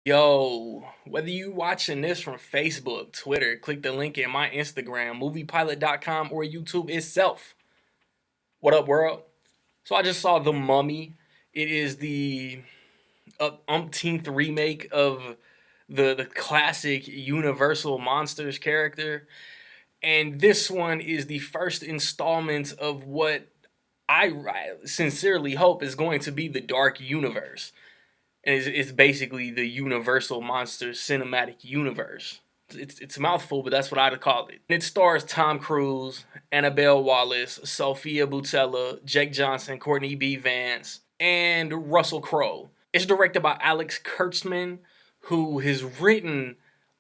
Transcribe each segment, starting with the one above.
Yo, whether you watching this from Facebook, Twitter, click the link in my Instagram, moviepilot.com, or YouTube itself. What up, world? So I just saw The Mummy. It is the umpteenth remake of the classic Universal Monsters character. And this one is the first installment of what I sincerely hope is going to be the Dark Universe. And it's basically the Universal Monsters cinematic universe. It's a mouthful, but that's what I'd call it. It stars Tom Cruise, Annabelle Wallis, Sophia Boutella, Jake Johnson, Courtney B. Vance, and Russell Crowe. It's directed by Alex Kurtzman, who has written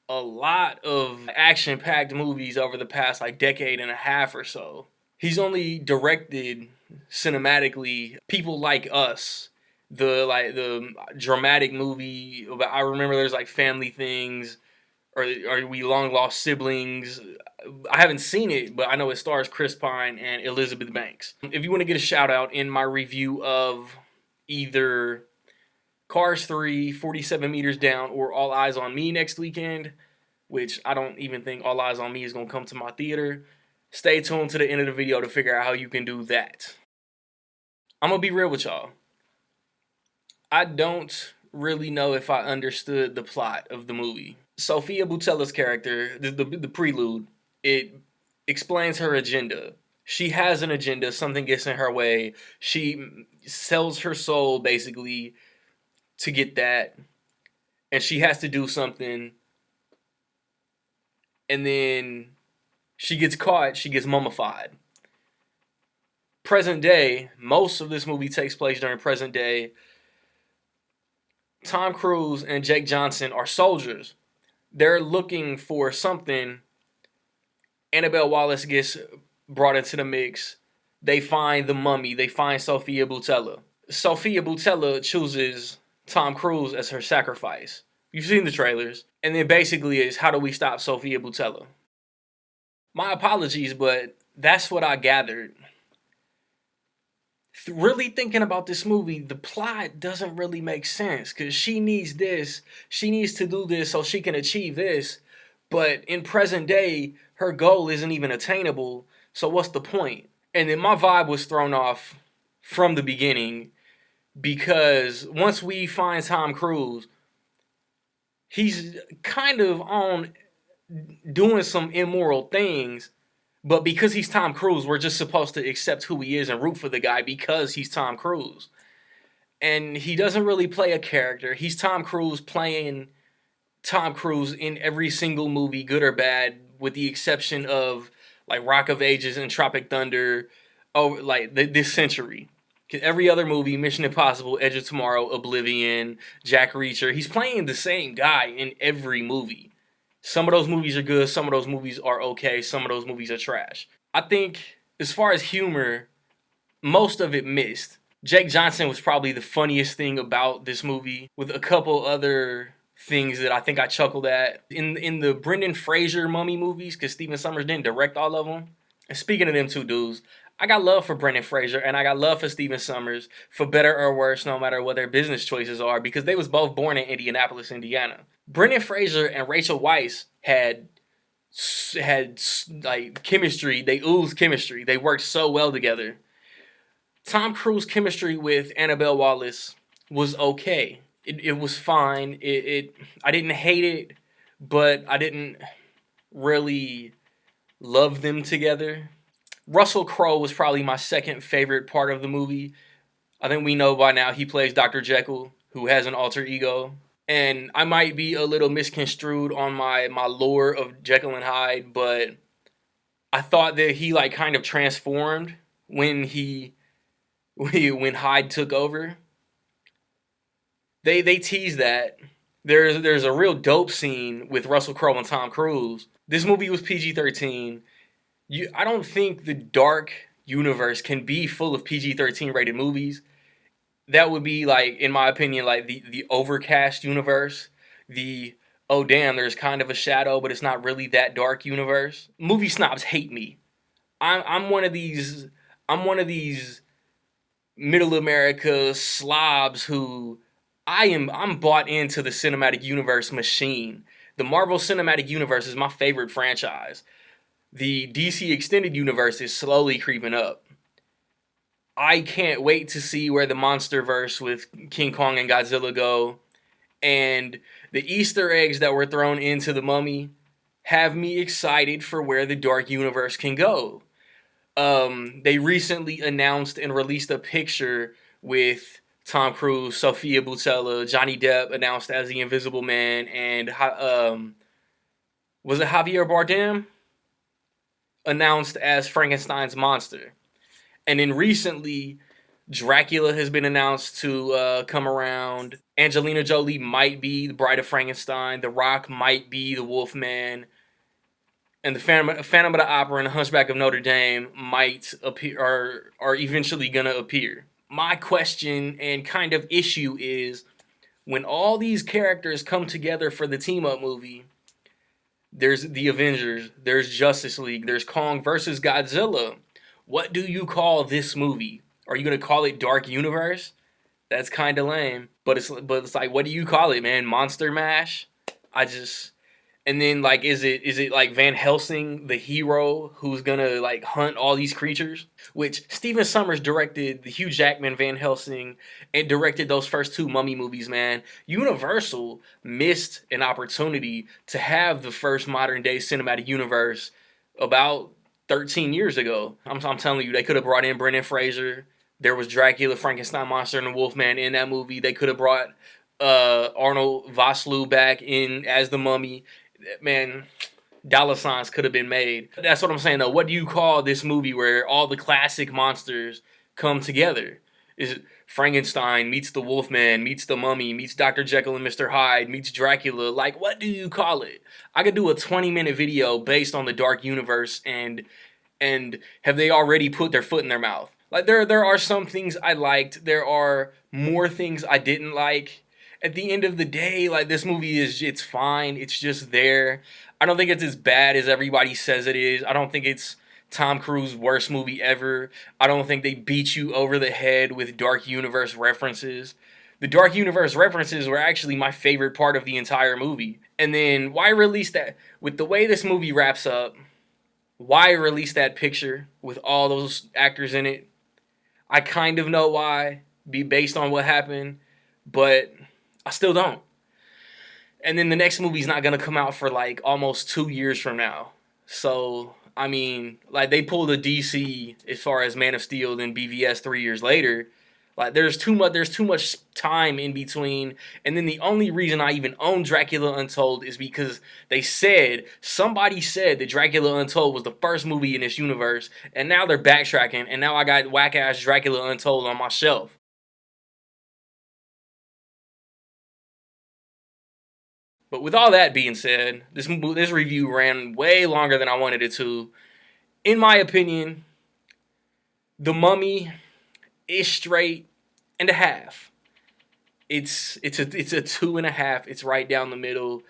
a lot of action-packed movies over the past decade and a half or so. He's only directed cinematically People Like Us, the dramatic movie about, I remember there's Family Things, or are we long lost siblings. I haven't seen it, but I know it stars Chris Pine and Elizabeth Banks. If you want to get a shout out in my review of either Cars 3, 47 Meters Down, or All Eyes on Me next weekend, which I don't even think All Eyes on Me is going to come to my theater, stay tuned to the end of the video to figure out how you can do that. I'm going to be real with y'all. I don't really know if I understood the plot of the movie. Sophia Boutella's character, the prelude, it explains her agenda. She has an agenda, something gets in her way. She sells her soul basically to get that, and she has to do something, and then she gets caught, she gets mummified. Present day, most of this movie takes place during present day. Tom Cruise and Jake Johnson are soldiers. They're looking for something. Annabelle Wallis gets brought into the mix. They find the mummy. They find Sophia Boutella. Sophia Boutella chooses Tom Cruise as her sacrifice. You've seen the trailers. And then basically is, how do we stop Sophia Boutella? My apologies, but that's what I gathered. Really thinking about this movie, the plot doesn't really make sense, because she needs this, she needs to do this so she can achieve this, but in present day, her goal isn't even attainable, so what's the point? And then my vibe was thrown off from the beginning, because once we find Tom Cruise, he's kind of on doing some immoral things. But because he's Tom Cruise, we're just supposed to accept who he is and root for the guy because he's Tom Cruise. And he doesn't really play a character. He's Tom Cruise playing Tom Cruise in every single movie, good or bad, with the exception of Rock of Ages and Tropic Thunder, this century. Every other movie, Mission Impossible, Edge of Tomorrow, Oblivion, Jack Reacher, he's playing the same guy in every movie. Some of those movies are good, some of those movies are okay, some of those movies are trash. I think, as far as humor, most of it missed. Jake Johnson was probably the funniest thing about this movie, with a couple other things that I think I chuckled at. In the Brendan Fraser Mummy movies, because Stephen Sommers didn't direct all of them. And speaking of them two dudes, I got love for Brendan Fraser and I got love for Stephen Sommers, for better or worse, no matter what their business choices are, because they was both born in Indianapolis, Indiana. Brendan Fraser and Rachel Weisz had chemistry. They oozed chemistry. They worked so well together. Tom Cruise chemistry with Annabelle Wallis was okay. It was fine. I didn't hate it, but I didn't really love them together. Russell Crowe was probably my second favorite part of the movie. I think we know by now he plays Dr. Jekyll, who has an alter ego. And I might be a little misconstrued on my lore of Jekyll and Hyde, but I thought that he kind of transformed when when Hyde took over. They tease that. There's a real dope scene with Russell Crowe and Tom Cruise. This movie was PG-13. I don't think the dark universe can be full of PG-13 rated movies. That would be in my opinion, the Overcast universe, the oh damn, there's kind of a shadow, but it's not really that dark universe. Movie snobs hate me. I'm one of these. I'm one of these middle America slobs who I'm bought into the cinematic universe machine. The Marvel Cinematic Universe is my favorite franchise. The DC Extended Universe is slowly creeping up. I can't wait to see where the MonsterVerse with King Kong and Godzilla go. And the Easter eggs that were thrown into the Mummy have me excited for where the Dark Universe can go. They recently announced and released a picture with Tom Cruise, Sophia Boutella, Johnny Depp announced as the Invisible Man, and was it Javier Bardem announced as Frankenstein's monster. And then recently, Dracula has been announced to come around. Angelina Jolie might be the Bride of Frankenstein. The Rock might be the Wolfman. And the Phantom of the Opera and the Hunchback of Notre Dame might appear, are eventually gonna appear. My question and kind of issue is when all these characters come together for the team up movie. There's the Avengers. There's Justice League. There's Kong versus Godzilla. What do you call this movie? Are you gonna call it Dark Universe? That's kind of lame. But it's like, what do you call it, man? Monster Mash? I just And then like, is it like Van Helsing, the hero who's gonna like hunt all these creatures? Which Stephen Sommers directed the Hugh Jackman Van Helsing and directed those first two Mummy movies. Man, Universal missed an opportunity to have the first modern day cinematic universe about 13 years ago. I'm telling you, they could have brought in Brendan Fraser. There was Dracula, Frankenstein monster, and the Wolfman in that movie. They could have brought Arnold Vosloo back in as the Mummy. Man, dollar signs could have been made. That's what I'm saying though. What do you call this movie where all the classic monsters come together? Is it Frankenstein meets the Wolfman, meets the Mummy, meets Dr. Jekyll and Mr. Hyde, meets Dracula? Like, what do you call it? I could do a 20-minute video based on the Dark Universe, and have they already put their foot in their mouth? Like, there are some things I liked. There are more things I didn't like. At the end of the day, like, this movie it's fine. It's just there. I don't think it's as bad as everybody says it is. I don't think it's Tom Cruise's worst movie ever. I don't think they beat you over the head with Dark Universe references. The Dark Universe references were actually my favorite part of the entire movie. And then why release that? With the way this movie wraps up, why release that picture with all those actors in it? I kind of know why, be based on what happened, but I still don't. And then the next movie's not gonna come out for like almost 2 years from now. So I mean, like, they pulled a DC as far as Man of Steel, then BVS 3 years later. Like, there's too much time in between. And then the only reason I even own Dracula Untold is because somebody said that Dracula Untold was the first movie in this universe, and now they're backtracking, and now I got whack ass Dracula Untold on my shelf. But with all that being said, this review ran way longer than I wanted it to. In my opinion, The Mummy is straight and a half. It's a 2.5. It's right down the middle.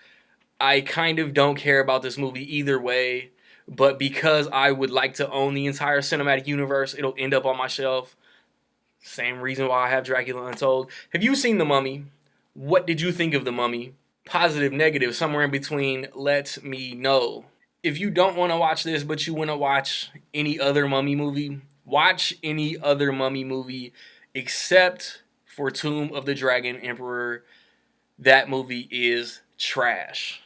I kind of don't care about this movie either way, but because I would like to own the entire cinematic universe, it'll end up on my shelf. Same reason why I have Dracula Untold. Have you seen The Mummy? What did you think of The Mummy? Positive, negative, somewhere in between, let me know. If you don't want to watch this, but you want to watch any other Mummy movie, watch any other Mummy movie except for Tomb of the Dragon Emperor. That movie is trash.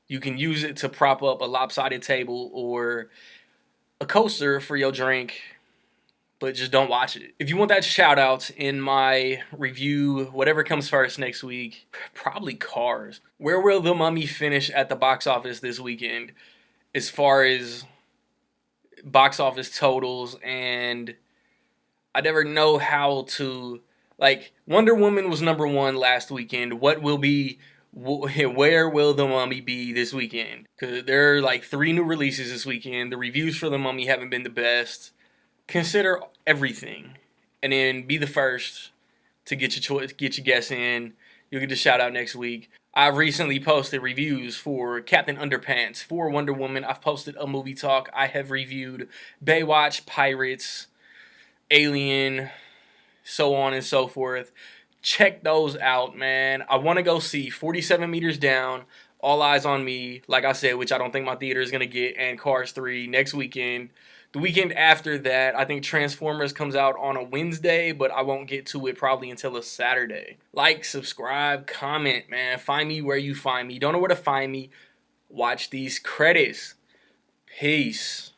You can use it to prop up a lopsided table or a coaster for your drink, but just don't watch it. If you want that shout out in my review, whatever comes first next week, probably Cars. Where will The Mummy finish at the box office this weekend as far as box office totals? And I never know how to, like, Wonder Woman was number one last weekend. Where will The Mummy be this weekend? Because there are like 3 new releases this weekend. The reviews for The Mummy haven't been the best. Consider everything, and then be the first to get your choice, get your guess in. You'll get a shout out next week. I've recently posted reviews for Captain Underpants, for Wonder Woman. I've posted a movie talk. I have reviewed Baywatch, Pirates, Alien, so on and so forth. check those out, man. I want to go see 47 Meters Down, All Eyes on Me, like I said, which I don't think my theater is going to get, and Cars 3 next weekend. The weekend after that, I think Transformers comes out on a Wednesday, but I won't get to it probably until a Saturday. Like, subscribe, comment, man. Find me where you find me. Don't know where to find me? Watch these credits. Peace.